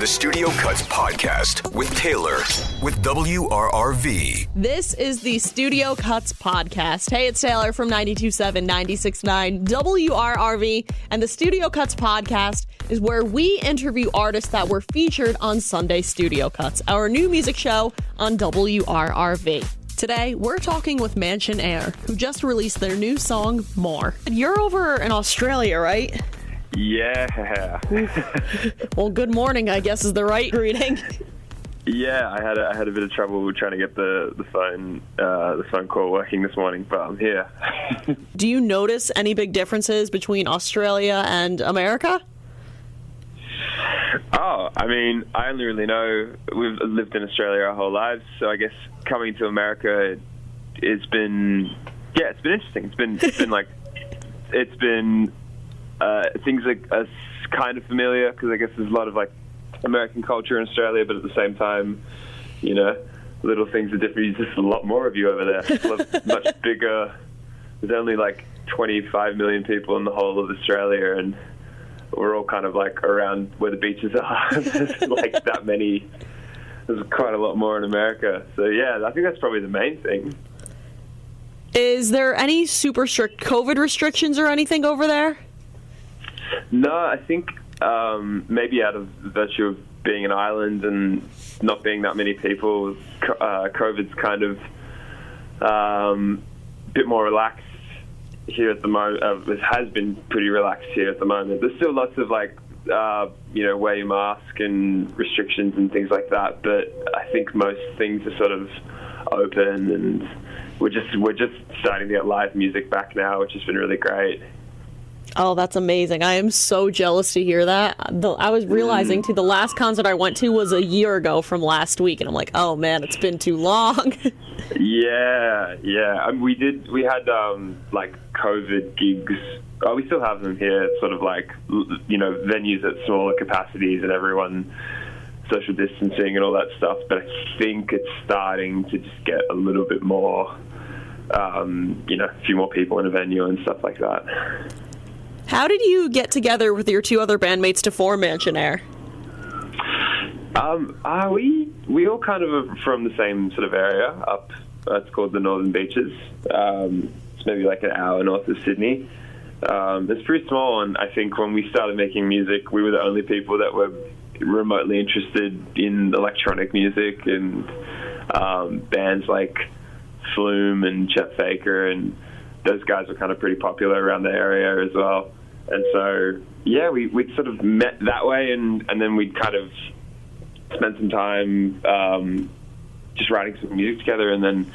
the Studio Cuts podcast with Taylor with WRRV. This is the Studio Cuts podcast. Hey, it's Taylor from 92.7, 96.9 WRRV, and the Studio Cuts podcast is where we interview artists that were featured on Sunday Studio Cuts, our new music show on WRRV. Today, we're talking with Mansionair, who just released their new song, More. You're over in Australia, right? Yeah. Well, good morning, I guess, is the right greeting. Yeah, I had a bit of trouble trying to get the phone call working this morning, but I'm here. Do you notice any big differences between Australia and America? Oh, I mean, I only really know we've lived in Australia our whole lives, so I guess coming to America, it's been interesting. Things are kind of familiar because I guess there's a lot of like American culture in Australia, but at the same time, you know, little things are different. There's just a lot more of you over there. It's much bigger. There's only like 25 million people in the whole of Australia, and we're all kind of like around where the beaches are. There's like that many. There's quite a lot more in America. So yeah, I think that's probably the main thing. Is there any super strict COVID restrictions or anything over there? No, I think maybe out of virtue of being an island and not being that many people, COVID's kind of a bit more relaxed here at the moment. It has been pretty relaxed here at the moment. There's still lots of like, wear your mask and restrictions and things like that. But I think most things are sort of open, and we're just starting to get live music back now, which has been really great. Oh, that's amazing. I am so jealous to hear that. I was realizing, too, the last concert I went to was a year ago from last week, and I'm like, oh, man, it's been too long. Yeah. We had, like, COVID gigs. Oh, we still have them here. It's sort of like, you know, venues at smaller capacities and everyone social distancing and all that stuff. But I think it's starting to just get a little bit more, a few more people in a venue and stuff like that. How did you get together with your two other bandmates to form Mansionair? We all kind of are from the same sort of area up. It's called the Northern Beaches. It's maybe like an hour north of Sydney. It's pretty small, and I think when we started making music, we were the only people that were remotely interested in electronic music, and bands like Flume and Chet Faker, and those guys were kind of pretty popular around the area as well. And so, yeah, we sort of met that way, and then we'd kind of spent some time just writing some music together, and then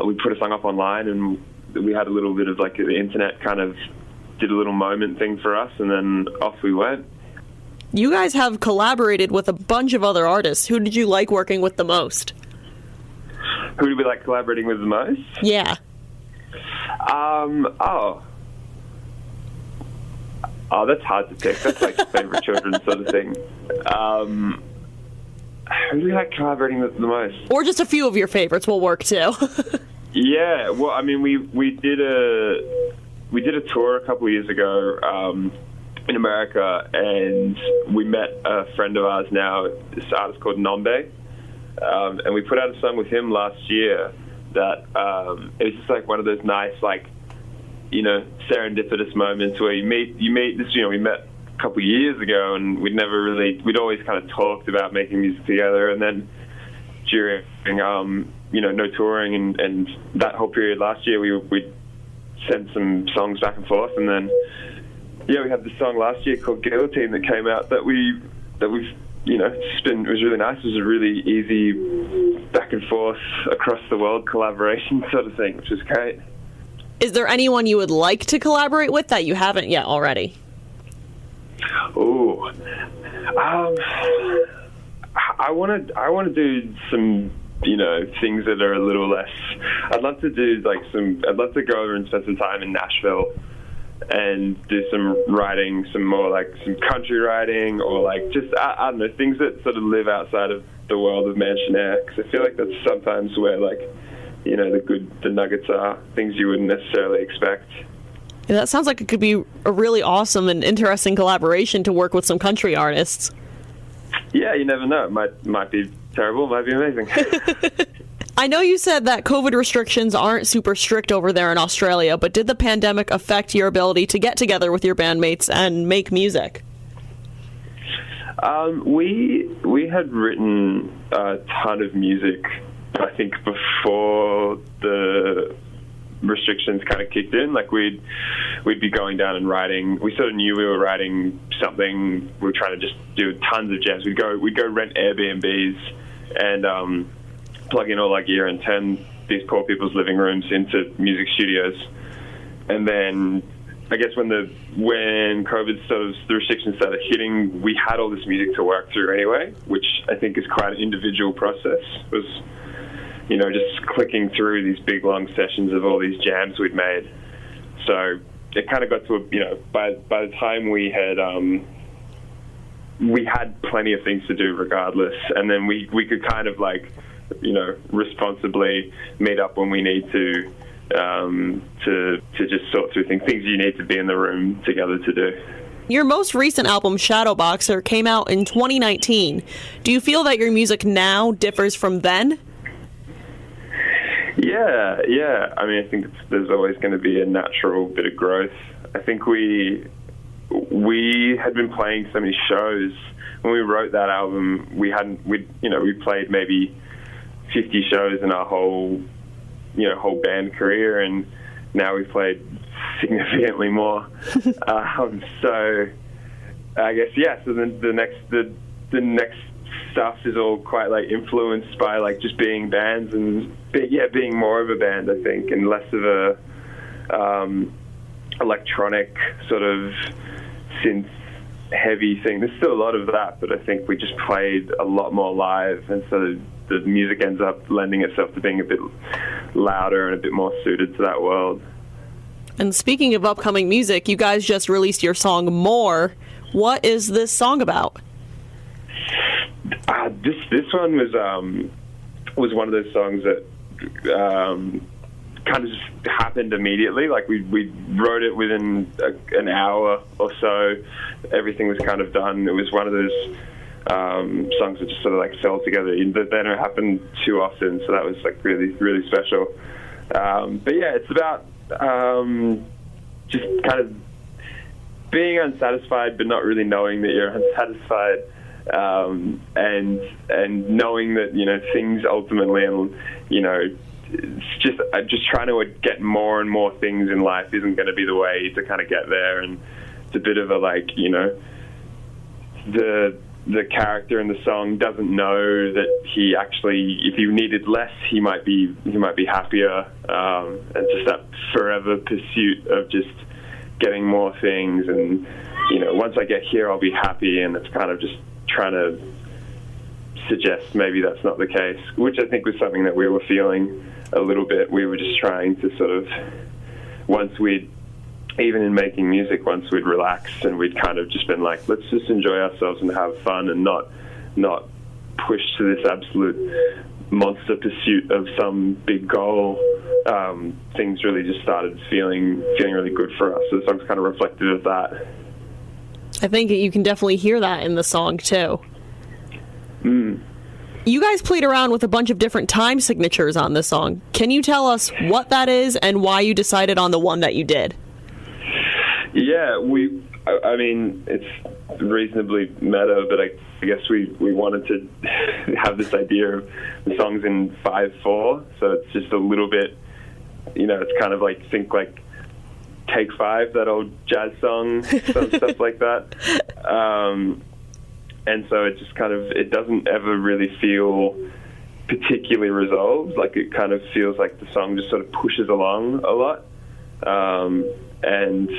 we put a song up online, and we had a little bit of like the internet kind of did a little moment thing for us, and then off we went. You guys have collaborated with a bunch of other artists. Who did you like working with the most? Who did we like collaborating with the most? Yeah. That's hard to pick. That's like favorite children sort of thing. Who do you like collaborating with the most? Or just a few of your favorites will work too. Yeah, well, I mean, we did a tour a couple of years ago in America, and we met a friend of ours now, this artist called Nombe, and we put out a song with him last year that it was just like one of those nice, like, you know, serendipitous moments where you meet this, you know, we met a couple of years ago, and we'd always kind of talked about making music together, and then during no touring and that whole period last year, we sent some songs back and forth, and then we had this song last year called Guillotine that came out that we've it was really nice. It was a really easy back and forth across the world collaboration sort of thing, which was great. Is there anyone you would like to collaborate with that you haven't yet already? Ooh, I want to do some, things that are a little less. I'd love to go over and spend some time in Nashville and do some writing, some more like some country writing, or like just, I don't know, things that sort of live outside of the world of Mansionair, because I feel like that's sometimes where like, the nuggets are, things you wouldn't necessarily expect. Yeah, that sounds like it could be a really awesome and interesting collaboration to work with some country artists. Yeah, you never know. It might be terrible, might be amazing. I know you said that COVID restrictions aren't super strict over there in Australia, but did the pandemic affect your ability to get together with your bandmates and make music? We had written a ton of music, I think, before the restrictions kind of kicked in. Like we'd be going down and writing. We sort of knew we were writing something. We were trying to just do tons of jams. We'd go rent Airbnbs and plug in all our gear and turn these poor people's living rooms into music studios. And then I guess when COVID the restrictions started hitting, we had all this music to work through anyway, which I think is quite an individual process. It was, just clicking through these big long sessions of all these jams we'd made. So it kind of got to by the time we had plenty of things to do regardless, and then we could kind of responsibly meet up when we need to just sort through things you need to be in the room together to do. Your most recent album, Shadowboxer, came out in 2019. Do you feel that your music now differs from then? Yeah. I mean, I think there's always going to be a natural bit of growth. I think we had been playing so many shows. When we wrote that album, we played maybe 50 shows in our whole band career, and now we've played significantly more. So I guess, so the next stuff is all quite influenced by just being bands and being more of a band, I think, and less of a electronic sort of synth heavy thing. There's still a lot of that, but I think we just played a lot more live, and so the music ends up lending itself to being a bit louder and a bit more suited to that world. And speaking of upcoming music, you guys just released your song More. What is this song about? This one was one of those songs that kind of just happened immediately. We wrote it within an hour or so. Everything was kind of done. It was one of those songs that just sort of fell together. They don't happen too often, so that was really, really special. But yeah, it's about just kind of being unsatisfied, but not really knowing that you're unsatisfied, and knowing that things ultimately, and it's just trying to get more and more things in life isn't going to be the way to kind of get there. And it's a bit of a the character in the song doesn't know that he actually, if he needed less, he might be happier. And just that forever pursuit of just getting more things. And once I get here, I'll be happy. And it's kind of just trying to suggest maybe that's not the case, which I think was something that we were feeling a little bit. We were just trying to sort of, even in making music, once we'd relaxed and we'd kind of just been let's just enjoy ourselves and have fun and not push to this absolute monster pursuit of some big goal, things really just started feeling really good for us. So the song's kind of reflective of that. I think you can definitely hear that in the song, too. You guys played around with a bunch of different time signatures on this song. Can you tell us what that is and why you decided on the one that you did? Yeah, I mean, it's reasonably meta, but I guess we wanted to have this idea of the song's in 5/4, so it's just a little bit, it's kind of think Take 5, that old jazz song, stuff like that. And so it just kind of, it doesn't ever really feel particularly resolved. It kind of feels like the song just sort of pushes along a lot. And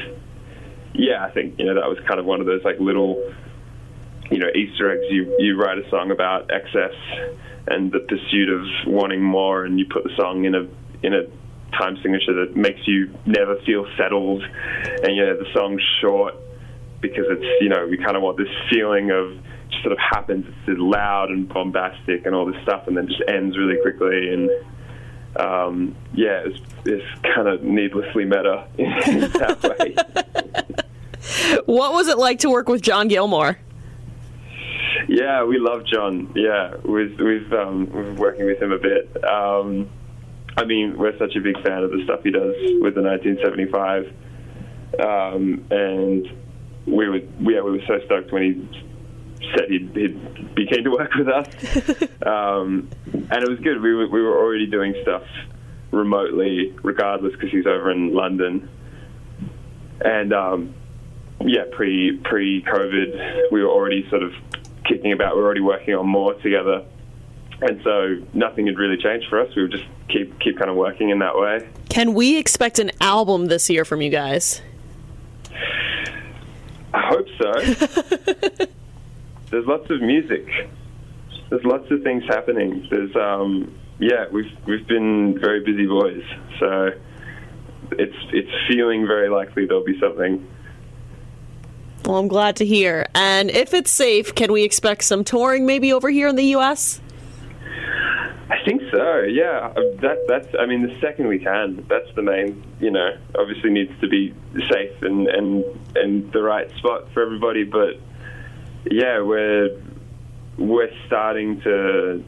yeah, I think, that was kind of one of those little, Easter eggs. You write a song about excess and the pursuit of wanting more, and you put the song in a time signature that makes you never feel settled. And, the song's short because it's, we kind of want this feeling of just sort of happens. It's loud and bombastic and all this stuff, and then just ends really quickly. And it's kind of needlessly meta in that way. What was it like to work with John Gilmore? Yeah, we love John. Yeah, we've been working with him a bit. I mean, we're such a big fan of the stuff he does with the 1975, and we were so stoked when he said he'd be keen to work with us, and it was good. We were already doing stuff remotely, regardless, because he's over in London, and pre-COVID, we were already sort of kicking about. We were already working on more together. And so nothing had really changed for us. We would just keep kind of working in that way. Can we expect an album this year from you guys? I hope so. There's lots of music. There's lots of things happening. There's we've been very busy boys. So it's feeling very likely there'll be something. Well, I'm glad to hear. And if it's safe, can we expect some touring maybe over here in the U.S.? I think so, yeah. That's I mean, the second we can, that's the main, obviously needs to be safe and the right spot for everybody. But, yeah, we're starting to,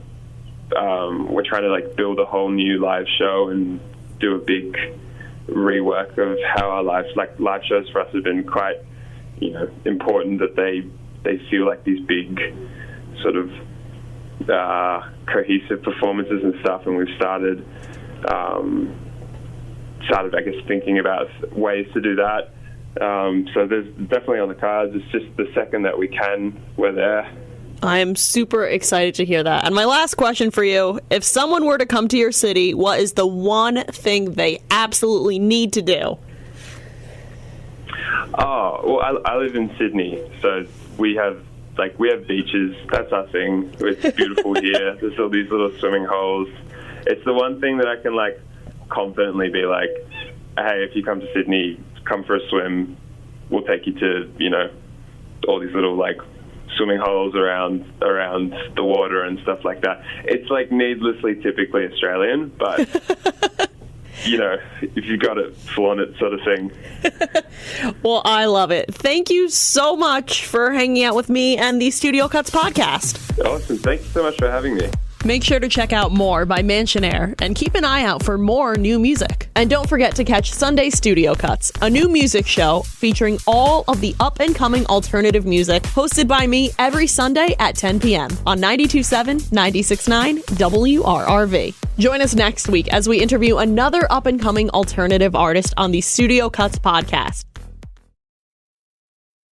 we're trying to, like, build a whole new live show and do a big rework of how our live shows for us have been quite, important, that they feel like these big sort of cohesive performances and stuff, and we've started I guess thinking about ways to do that, so there's definitely on the cards. It's just the second that we can, we're there. I'm super excited to hear that. And my last question for you, if someone were to come to your city, what is the one thing they absolutely need to do? Oh, well, I live in Sydney, so we have beaches. That's our thing. It's beautiful here. There's all these little swimming holes. It's the one thing that I can, like, confidently be like, hey, if you come to Sydney, come for a swim. We'll take you to, all these little, like, swimming holes around the water and stuff like that. It's, like, needlessly typically Australian, but... if you got it, flaunt it, sort of thing. Well, I love it. Thank you so much for hanging out with me and the Studio Cuts podcast. Awesome. Thank you so much for having me. Make sure to check out More by Mansionair and keep an eye out for more new music. And don't forget to catch Sunday Studio Cuts, a new music show featuring all of the up-and-coming alternative music, hosted by me every Sunday at 10 p.m. on 92.7, 96.9 WRRV. Join us next week as we interview another up-and-coming alternative artist on the Studio Cuts podcast.